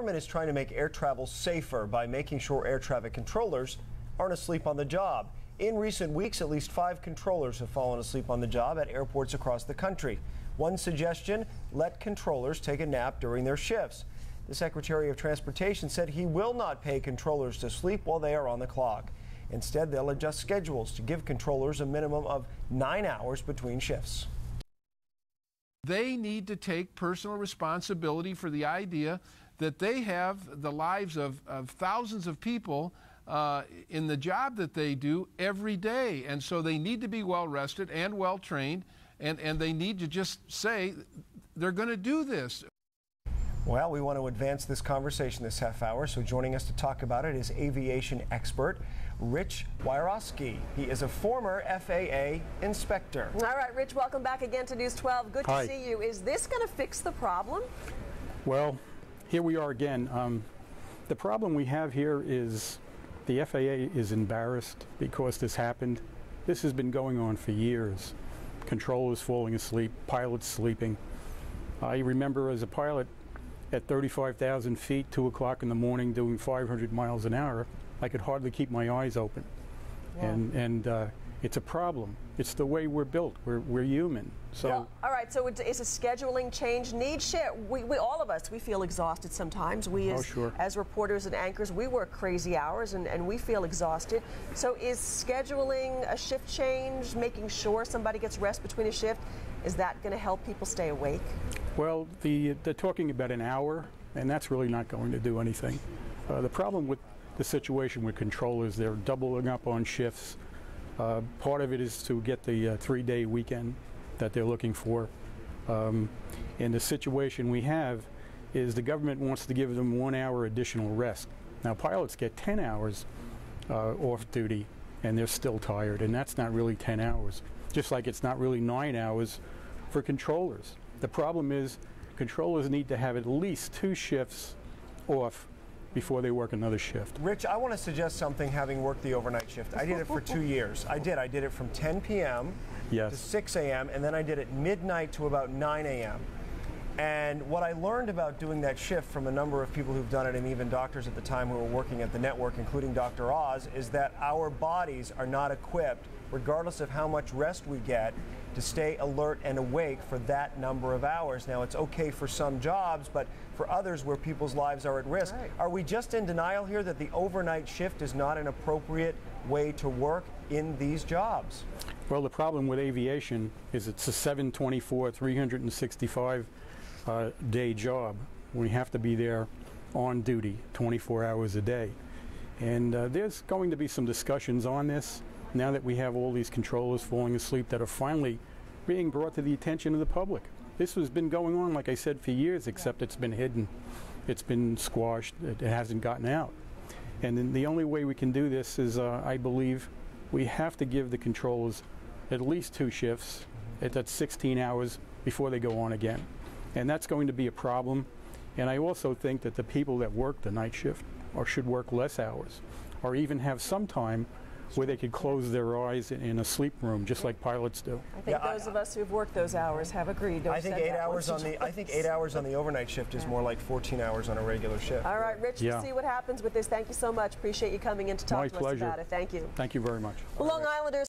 government is trying to make air travel safer by making sure air traffic controllers aren't asleep on the job. In recent weeks, at least 5 controllers have fallen asleep on the job at airports across the country. One suggestion, let controllers take a nap during their shifts. The Secretary of Transportation said he will not pay controllers to sleep while they are on the clock. Instead, they'll adjust schedules to give controllers a minimum of 9 hours between shifts. They need to take personal responsibility for the idea that they have the lives of thousands of people in the job that they do every day. And so they need to be well rested and well trained, and they need to just say they're going to do this. Well, we want to advance this conversation this half hour, so joining us to talk about it is aviation expert Wyeroski. He is a former FAA inspector. All right, Rich, welcome back again to News 12. Good to see you. Is this going to fix the problem? Well, here we are again. The problem we have here is the FAA is embarrassed because this happened. This has been going on for years. Controllers falling asleep, pilots sleeping. I remember as a pilot at 35,000 feet, 2 o'clock in the morning, doing 500 miles an hour, I could hardly keep my eyes open. Yeah. And it's a problem. It's the way we're built. We're human. So. Yeah. All right, so is a scheduling change need share? We all of us, we feel exhausted sometimes. We as reporters and anchors, we work crazy hours and we feel exhausted. So is scheduling a shift change, making sure somebody gets rest between a shift, is that going to help people stay awake? Well, they're talking about an hour, and that's really not going to do anything. The problem with the situation with controllers, they're doubling up on shifts. Part of it is to get the 3-day weekend that they're looking for. And the situation we have is the government wants to give them 1 hour additional rest. Now, pilots get 10 hours off duty, and they're still tired, and that's not really 10 hours. Just like it's not really 9 hours for controllers. The problem is controllers need to have at least 2 shifts off before they work another shift. Rich, I want to suggest something, having worked the overnight shift. I did it for 2 years. I did it from 10 p.m. to 6 a.m. and then I did it midnight to about 9 a.m. And what I learned about doing that shift from a number of people who've done it, and even doctors at the time who were working at the network, including Dr. Oz, is that our bodies are not equipped, regardless of how much rest we get, to stay alert and awake for that number of hours. Now, it's okay for some jobs, but for others where people's lives are at risk. Right. Are we just in denial here that the overnight shift is not an appropriate way to work in these jobs? Well, the problem with aviation is it's a 7/24, 365 day job. We have to be there on duty 24 hours a day. And there's going to be some discussions on this now that we have all these controllers falling asleep that are finally being brought to the attention of the public. This has been going on, like I said, for years, except it's been hidden. It's been squashed. It hasn't gotten out. And then the only way we can do this is, I believe, we have to give the controllers at least 2 shifts. That's 16 hours before they go on again. And that's going to be a problem. And I also think that the people that work the night shift should work less hours, or even have some time where they could close their eyes in a sleep room, just like pilots do. I think those of us who've worked those hours have agreed. I think 8 hours on the 8 hours on the overnight shift is more like 14 hours on a regular shift. All right, Rich, we'll see what happens with this. Thank you so much. Appreciate you coming in to talk to us about it. Thank you. Thank you very much. Well, Long Islanders